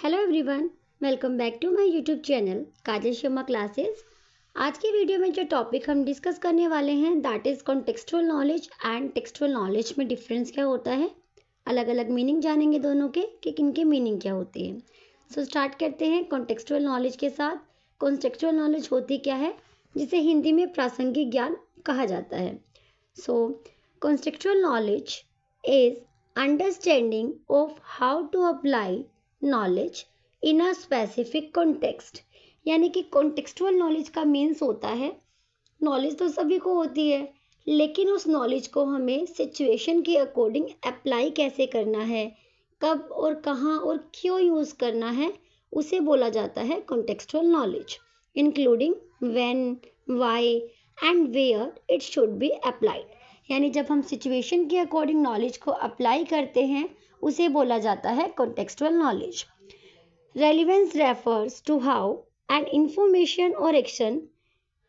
Hello everyone, welcome back to my YouTube channel Kajal Sharma classes. आज की video में जो टॉपिक हम डिस्कस करने वाले हैं that is contextual knowledge and textual knowledge में डिफरेंस क्या होता है। अलग अलग मीनिंग जानेंगे दोनों के कि किनके मीनिंग क्या होते हैं। सो स्टार्ट करते हैं कॉन्टेक्सचुअल नॉलेज के साथ। कॉन्टेक्सचुअल नॉलेज होती क्या है, जिसे हिंदी में प्रासंगिक ज्ञान कहा जाता है। So contextual knowledge is understanding of how to apply knowledge in a specific context. यानी कि कॉन्टेक्सचुअल नॉलेज का मीन्स होता है, नॉलेज तो सभी को होती है, लेकिन उस नॉलेज को हमें सिचुएशन के अकॉर्डिंग अप्लाई कैसे करना है, कब और कहाँ और क्यों यूज़ करना है, उसे बोला जाता है contextual knowledge, including when, why and where it should be applied. यानी जब हम सिचुएशन के अकॉर्डिंग नॉलेज को अप्लाई करते हैं उसे बोला जाता है contextual knowledge. Relevance refers to how an information और action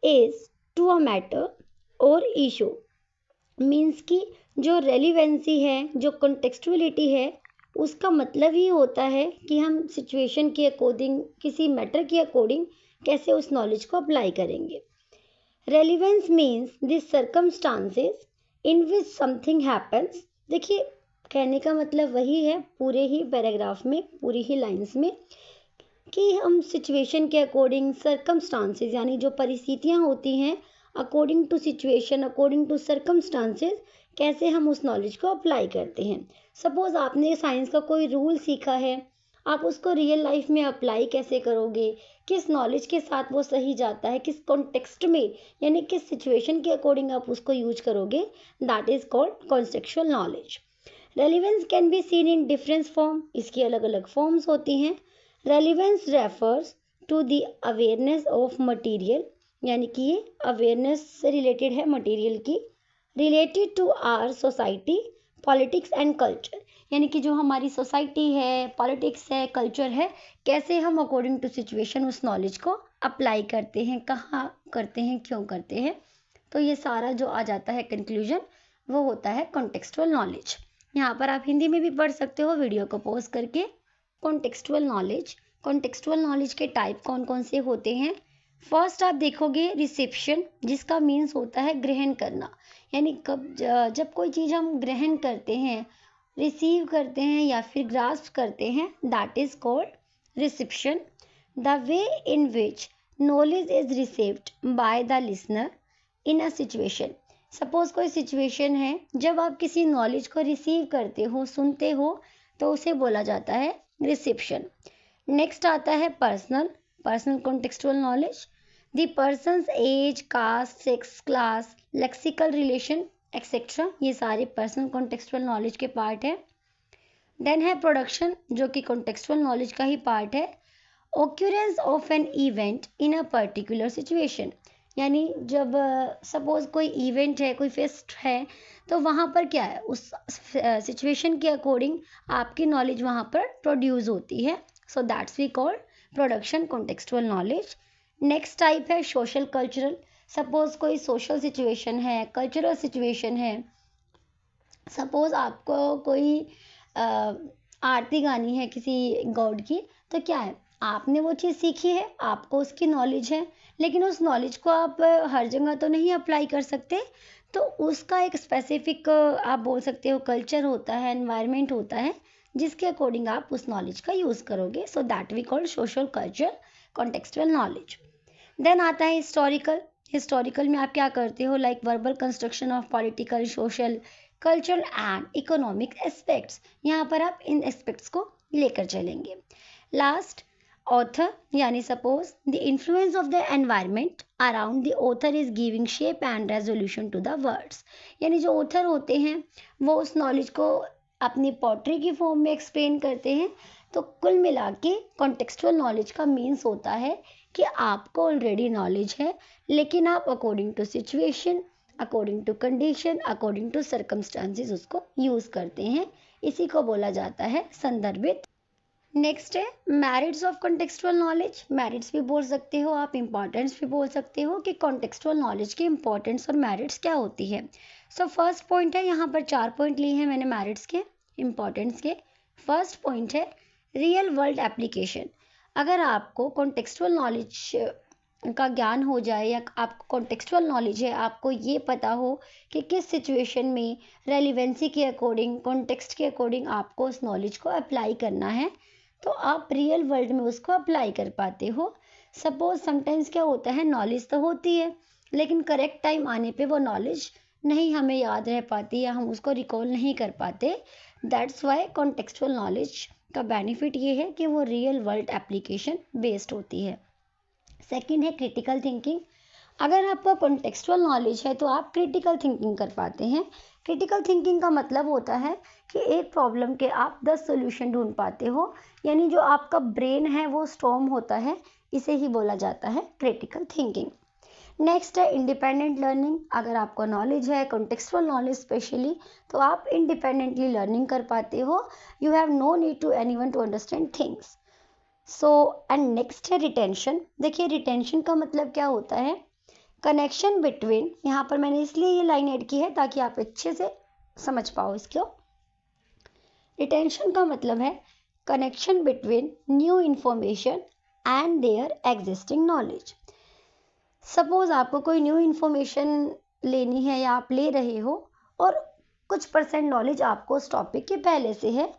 is to a matter और इशू। मीन्स कि जो रेलिवेंसी है, जो कॉन्टेक्सचुअलिटी है, उसका मतलब ही होता है कि हम सिचुएशन के अकॉर्डिंग, किसी मैटर के अकॉर्डिंग कैसे उस नॉलेज को अप्लाई करेंगे। Relevance means this circumstances in which something happens. देखिए, कहने का मतलब वही है पूरे ही पैराग्राफ में, पूरी ही लाइंस में, कि हम सिचुएशन के अकॉर्डिंग, सर्कमस्टांसेस यानी जो परिस्थितियाँ होती हैं, according to situation, according to circumstances, कैसे हम उस नॉलेज को अप्लाई करते हैं। सपोज आपने साइंस का कोई रूल सीखा है, आप उसको रियल लाइफ में अप्लाई कैसे करोगे, किस नॉलेज के साथ वो सही जाता है, किस कॉन्टेक्स्ट में, यानी किस सिचुएशन के अकॉर्डिंग आप उसको यूज करोगे, that is called contextual knowledge. Relevance can be seen in different form, इसकी अलग अलग फॉर्म्स होती हैं। Relevance refers to the awareness of material, यानी कि ये अवेयरनेस से रिलेटेड है मटेरियल की, related to our society, politics and culture. यानी कि जो हमारी सोसाइटी है, पॉलिटिक्स है, कल्चर है, कैसे हम अकॉर्डिंग टू सिचुएशन उस नॉलेज को अप्लाई करते हैं, कहाँ करते हैं, क्यों करते हैं। तो ये सारा जो आ जाता है कंक्लूजन, वो होता है कॉन्टेक्सचुअल नॉलेज। यहाँ पर आप हिंदी में भी पढ़ सकते हो वीडियो को पॉज करके। कॉन्टेक्सचुअल नॉलेज, कॉन्टेक्सचुअल नॉलेज के टाइप कौन कौन से होते हैं। फर्स्ट आप देखोगे रिसेप्शन, जिसका मीन्स होता है ग्रहण करना। यानी जब कोई चीज़ हम ग्रहण करते हैं, रिसीव करते हैं या फिर ग्रास्प करते हैं, that is called reception. The way in which knowledge is received by the listener in a situation. Suppose कोई सिचुएशन है, जब आप किसी नॉलेज को रिसीव करते हो, सुनते हो, तो उसे बोला जाता है रिसेप्शन। नेक्स्ट आता है personal, personal contextual knowledge. The persons age, caste, sex, class, lexical relation etcetera, ये सारे पर्सनल कॉन्टेक्सचुअल नॉलेज के पार्ट है। देन है प्रोडक्शन, जो कि कॉन्टेक्सचुअल नॉलेज का ही पार्ट है। Occurrence of an event in a particular situation, यानी जब सपोज कोई इवेंट है, कोई फेस्ट है, तो वहाँ पर क्या है, उस सिचुएशन के अकॉर्डिंग आपकी नॉलेज वहाँ पर प्रोड्यूस होती है। So that's we call production contextual knowledge. Next type है सोशल कल्चरल। सपोज कोई सोशल सिचुएशन है, कल्चरल सिचुएशन है। सपोज आपको कोई आरती गानी है किसी गॉड की, तो क्या है, आपने वो चीज़ सीखी है, आपको उसकी नॉलेज है, लेकिन उस नॉलेज को आप हर जगह तो नहीं अप्लाई कर सकते। तो उसका एक स्पेसिफिक आप बोल सकते हो कल्चर होता है, एनवायरनमेंट होता है, जिसके अकॉर्डिंग आप उस नॉलेज का यूज़ करोगे। So that we call social culture contextual knowledge. Then आता है हिस्टोरिकल। हिस्टोरिकल में आप क्या करते हो, like verbal construction of political, social, cultural and economic aspects. यहाँ पर आप इन एस्पेक्ट्स को लेकर चलेंगे। लास्ट ऑथर, यानी suppose the influence of the environment around the author is giving shape and resolution to the words. यानी जो ऑथर होते हैं वो उस नॉलेज को अपनी पोट्री की फॉर्म में एक्सप्लेन करते हैं। तो कुल मिला के कॉन्टेक्सचुअल नॉलेज का मीन्स होता है कि आपको ऑलरेडी नॉलेज है, लेकिन आप according to situation, according to condition, according to circumstances उसको यूज़ करते हैं। इसी को बोला जाता है संदर्भित। नेक्स्ट है merits of contextual knowledge. Merits भी बोल सकते हो आप, इंपॉर्टेंस भी बोल सकते हो कि कॉन्टेक्सचुअल नॉलेज की इंपॉर्टेंस और मेरिट्स क्या होती है। सो फर्स्ट पॉइंट है, यहाँ पर 4 पॉइंट लिए हैं मैंने मेरिट्स के, इंपॉर्टेंस के। फर्स्ट पॉइंट है रियल वर्ल्ड एप्लीकेशन। अगर आपको कॉन्टेक्सचुअल नॉलेज का ज्ञान हो जाए या आपको कॉन्टेक्सचुअल नॉलेज है, आपको ये पता हो कि किस सिचुएशन में रेलिवेंसी के अकॉर्डिंग, कॉन्टेक्स्ट के अकॉर्डिंग आपको उस नॉलेज को अप्लाई करना है, तो आप रियल वर्ल्ड में उसको अप्लाई कर पाते हो। सपोज समटाइम्स क्या होता है, नॉलेज तो होती है लेकिन करेक्ट टाइम आने पे वो नॉलेज नहीं हमें याद रह पाती या हम उसको रिकॉल नहीं कर पाते। दैट्स वाई कॉन्टेक्सचुअल नॉलेज का बेनिफिट ये है कि वो रियल वर्ल्ड एप्लीकेशन बेस्ड होती है। सेकंड है क्रिटिकल थिंकिंग। अगर आपका कॉन्टेक्सचुअल नॉलेज है तो आप क्रिटिकल थिंकिंग कर पाते हैं। क्रिटिकल थिंकिंग का मतलब होता है कि एक प्रॉब्लम के आप 10 सॉल्यूशन ढूंढ पाते हो, यानी जो आपका ब्रेन है वो स्टॉर्म होता है, इसे ही बोला जाता है क्रिटिकल थिंकिंग। नेक्स्ट है इंडिपेंडेंट लर्निंग। अगर आपको नॉलेज है, कॉन्टेक्सचुअल नॉलेज स्पेशली, तो आप इंडिपेंडेंटली लर्निंग कर पाते हो। You have no need to anyone to understand things. So and next है रिटेंशन। देखिए रिटेंशन का मतलब क्या होता है, कनेक्शन बिटवीन, यहाँ पर मैंने इसलिए ये लाइन ऐड की है ताकि आप अच्छे से समझ पाओ इसको। रिटेंशन का मतलब है connection between new information and their existing knowledge. Suppose आपको कोई न्यू इंफॉर्मेशन लेनी है या आप ले रहे हो और कुछ परसेंट नॉलेज आपको उस टॉपिक के पहले से है,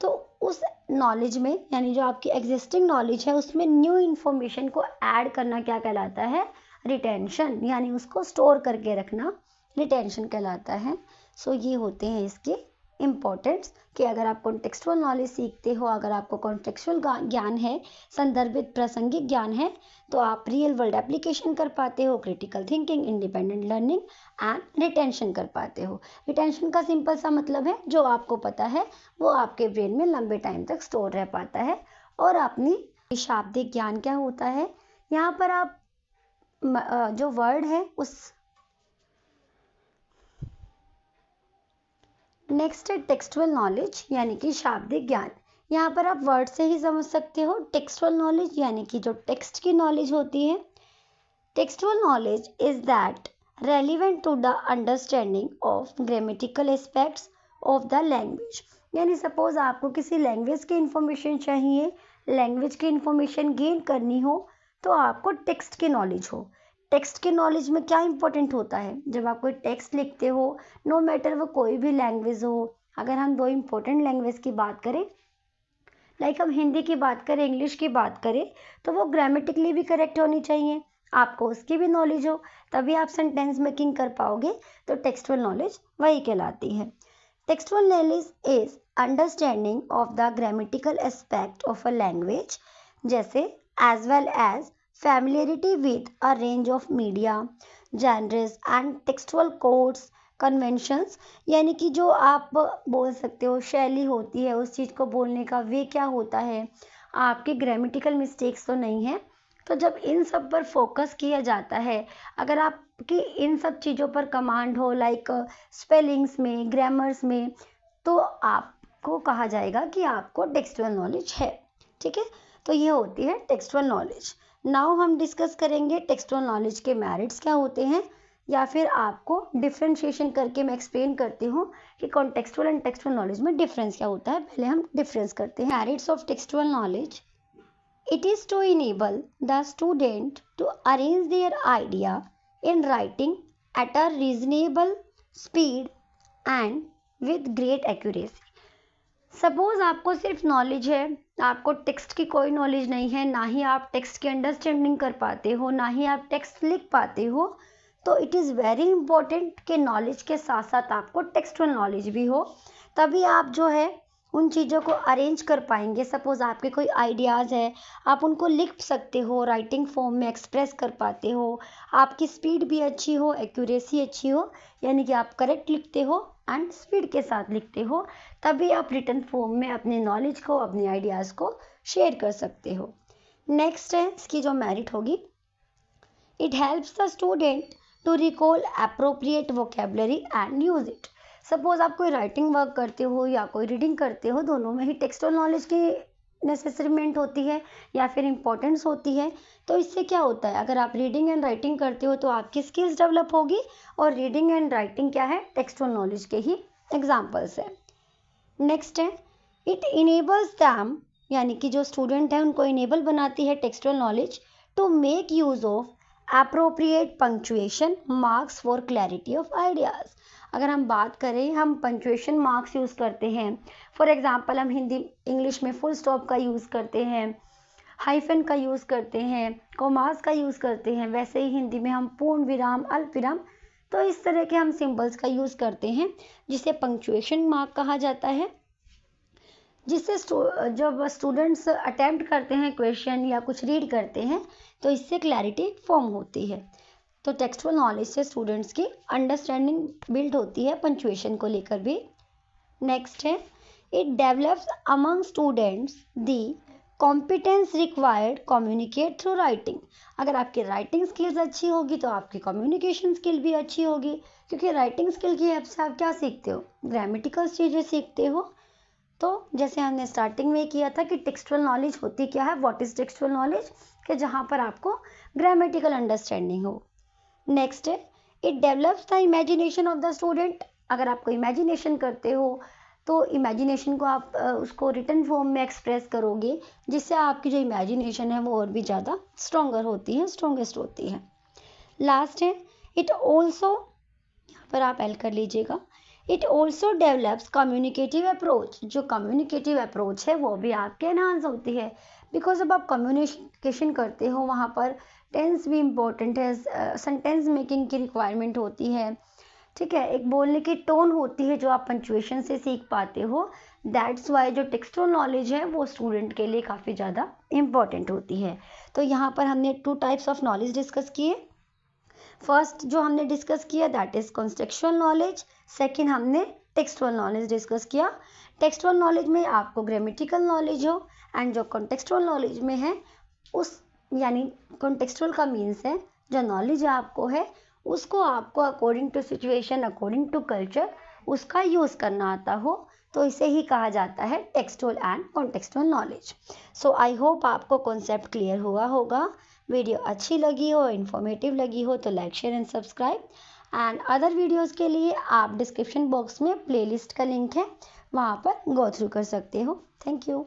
तो उस नॉलेज में यानी जो आपकी एग्जिस्टिंग नॉलेज है उसमें न्यू इन्फॉर्मेशन को ऐड करना क्या कहलाता है, रिटेंशन, यानी उसको स्टोर करके रखना रिटेंशन कहलाता है। सो ये होते हैं इसके इम्पोर्टेंट्स कि अगर आप कॉन्टेक्सचुअल नॉलेज सीखते हो, अगर आपको कॉन्टेक्सचुअल ज्ञान है, संदर्भित प्रासंगिक ज्ञान है, तो आप रियल वर्ल्ड एप्लीकेशन कर पाते हो, critical thinking, independent learning and retention कर पाते हो। रिटेंशन का सिंपल सा मतलब है जो आपको पता है वो आपके ब्रेन में लंबे टाइम तक स्टोर रह पाता है। और अपनी शाब्दिक ज्ञान क्या होता है, यहाँ पर आप जो वर्ड है उस नेक्स्ट है टेक्सचुअल नॉलेज यानी कि शाब्दिक ज्ञान। यहाँ पर आप वर्ड से ही समझ सकते हो। टेक्सचुअल नॉलेज यानी कि जो टेक्स्ट की नॉलेज होती है। Textual knowledge is that relevant to the understanding of grammatical aspects of the language. यानी सपोज आपको किसी लैंग्वेज की इंफॉर्मेशन चाहिए, लैंग्वेज की इंफॉर्मेशन गेन करनी हो, तो आपको टेक्स्ट की नॉलेज हो। टेक्स्ट की नॉलेज में क्या इंपॉर्टेंट होता है, जब आप कोई टेक्स्ट लिखते हो, नो मैटर वो कोई भी लैंग्वेज हो, अगर हम दो इंपॉर्टेंट लैंग्वेज की बात करें, लाइक हम हिंदी की बात करें, इंग्लिश की बात करें, तो वो ग्रामेटिकली भी करेक्ट होनी चाहिए, आपको उसकी भी नॉलेज हो, तभी आप सेंटेंस मेकिंग कर पाओगे। तो टेक्सचुअल नॉलेज वही कहलाती है। Textual knowledge is understanding of the grammatical aspect of a language, जैसे as well as familiarity with a range of media, genres and textual codes, conventions, यानी कि जो आप बोल सकते हो शैली होती है उस चीज़ को बोलने का वे क्या होता है, आपके ग्रामेटिकल मिस्टेक्स तो नहीं है। तो जब इन सब पर फोकस किया जाता है, अगर आपकी इन सब चीज़ों पर कमांड हो, लाइक स्पेलिंग्स में, ग्रामर्स में, तो आपको कहा जाएगा कि आपको टेक्सचुअल नॉलेज है। ठीक है, तो ये होती है टेक्सचुअल नॉलेज। नाउ हम डिस्कस करेंगे टेक्सचुअल नॉलेज के मेरिट्स क्या होते हैं, या फिर आपको डिफ्रेंशिएशन करके मैं एक्सप्लेन करती हूँ कि कॉन्टेक्सचुअल एंड टेक्सचुअल नॉलेज में डिफरेंस क्या होता है। पहले हम डिफरेंस करते हैं। Merits of textual knowledge, it is to enable the student to arrange their idea in writing at a reasonable speed and with great accuracy. Suppose आपको सिर्फ नॉलेज है, आपको टेक्स्ट की कोई नॉलेज नहीं है, ना ही आप टेक्स्ट की अंडरस्टैंडिंग कर पाते हो, ना ही आप टेक्स्ट लिख पाते हो, तो इट इज़ वेरी इंपॉर्टेंट कि नॉलेज के साथ साथ आपको टेक्सचुअल नॉलेज भी हो, तभी आप जो है उन चीज़ों को अरेंज कर पाएंगे। सपोज आपके कोई आइडियाज़ है, आप उनको लिख सकते हो, राइटिंग फॉर्म में एक्सप्रेस कर पाते हो, आपकी स्पीड भी अच्छी हो, एक्यूरेसी अच्छी हो, यानी कि आप करेक्ट लिखते हो एंड स्पीड के साथ लिखते हो, तभी आप रिटन फॉर्म में अपने नॉलेज को, अपने आइडियाज़ को शेयर कर सकते हो। नेक्स्ट है इसकी जो मेरिट होगी, it helps the student to recall appropriate vocabulary and use it. Suppose आप कोई राइटिंग वर्क करते हो या कोई रीडिंग करते हो, दोनों में ही टेक्सचुअल नॉलेज की नेसेसरीमेंट होती है या फिर इंपॉर्टेंस होती है। तो इससे क्या होता है, अगर आप रीडिंग एंड राइटिंग करते हो तो आपकी स्किल्स डेवलप होगी, और रीडिंग एंड राइटिंग क्या है, टेक्सचुअल नॉलेज के ही एग्जाम्पल्स है। नेक्स्ट है, इट इनेबल्स दैम यानी कि जो स्टूडेंट है उनको इनेबल बनाती है textual knowledge to make use of appropriate punctuation marks for clarity of ideas. अगर हम बात करें, हम पंक्चुएशन मार्क्स यूज़ करते हैं। फॉर एग्जांपल हम हिंदी इंग्लिश में फुल स्टॉप का यूज़ करते हैं, हाइफन का यूज़ करते हैं, कॉमास का यूज़ करते हैं। वैसे ही हिंदी में हम पूर्ण विराम, अल्प विराम, तो इस तरह के हम सिंबल्स का यूज़ करते हैं जिसे पंक्चुएशन मार्क कहा जाता है। जिससे जब स्टूडेंट्स अटेम्प्ट करते हैं क्वेश्चन या कुछ रीड करते हैं तो इससे क्लैरिटी फॉर्म होती है। तो टेक्सचुअल नॉलेज से स्टूडेंट्स की अंडरस्टैंडिंग बिल्ड होती है पंक्चुएशन को लेकर भी। नेक्स्ट है, it develops among students the competence required communicate through writing. अगर आपकी राइटिंग स्किल्स अच्छी होगी तो आपकी कम्युनिकेशन स्किल भी अच्छी होगी, क्योंकि राइटिंग स्किल की हेल्प से आप क्या सीखते हो, ग्रामेटिकल चीज़ें सीखते हो। तो जैसे हमने स्टार्टिंग में किया था कि टेक्सचुअल नॉलेज होती क्या है, व्हाट इज टेक्सचुअल नॉलेज, कि जहाँ पर आपको ग्रामेटिकल अंडरस्टैंडिंग हो। नेक्स्ट है, it develops the imagination of the student. अगर आपको इमेजिनेशन करते हो तो इमेजिनेशन को आप उसको रिटन फॉर्म में एक्सप्रेस करोगे, जिससे आपकी जो इमेजिनेशन है वो और भी ज़्यादा स्ट्रॉन्गर होती है, स्ट्रॉन्गेस्ट होती है। लास्ट है, इट ऑल्सो, यहाँ पर आप एल कर लीजिएगा, it also develops communicative approach. जो कम्युनिकेटिव अप्रोच है वो भी आपके एनहांस होती है, बिकॉज जब आप कम्युनिकेशन करते हो वहाँ पर टेंस भी इम्पोर्टेंट है, सेंटेंस मेकिंग की रिक्वायरमेंट होती है, ठीक है, एक बोलने की टोन होती है जो आप पंक्चुएशन से सीख पाते हो। दैट्स वाई जो टेक्सचुअल नॉलेज है वो स्टूडेंट के लिए काफ़ी ज़्यादा इम्पॉर्टेंट होती है। तो यहाँ पर हमने 2 टाइप्स ऑफ नॉलेज डिस्कस किए। फर्स्ट जो हमने डिस्कस किया that is contextual knowledge, second हमने टेक्सचुअल नॉलेज डिस्कस किया। टेक्सचुअल नॉलेज में आपको ग्रामेटिकल नॉलेज हो, एंड जो कॉन्टेक्सचुअल नॉलेज में है उस, यानी कॉन्टेक्सचुअल का मीन्स है जो नॉलेज आपको है उसको आपको according to situation, according to culture उसका यूज़ करना आता हो, तो इसे ही कहा जाता है textual and contextual knowledge. So I hope आपको कॉन्सेप्ट क्लियर हुआ होगा। वीडियो अच्छी लगी हो, इन्फॉर्मेटिव लगी हो तो like, share and subscribe. And other videos के लिए आप डिस्क्रिप्शन बॉक्स में प्लेलिस्ट का लिंक है, वहाँ पर गो थ्रू कर सकते हो। Thank you.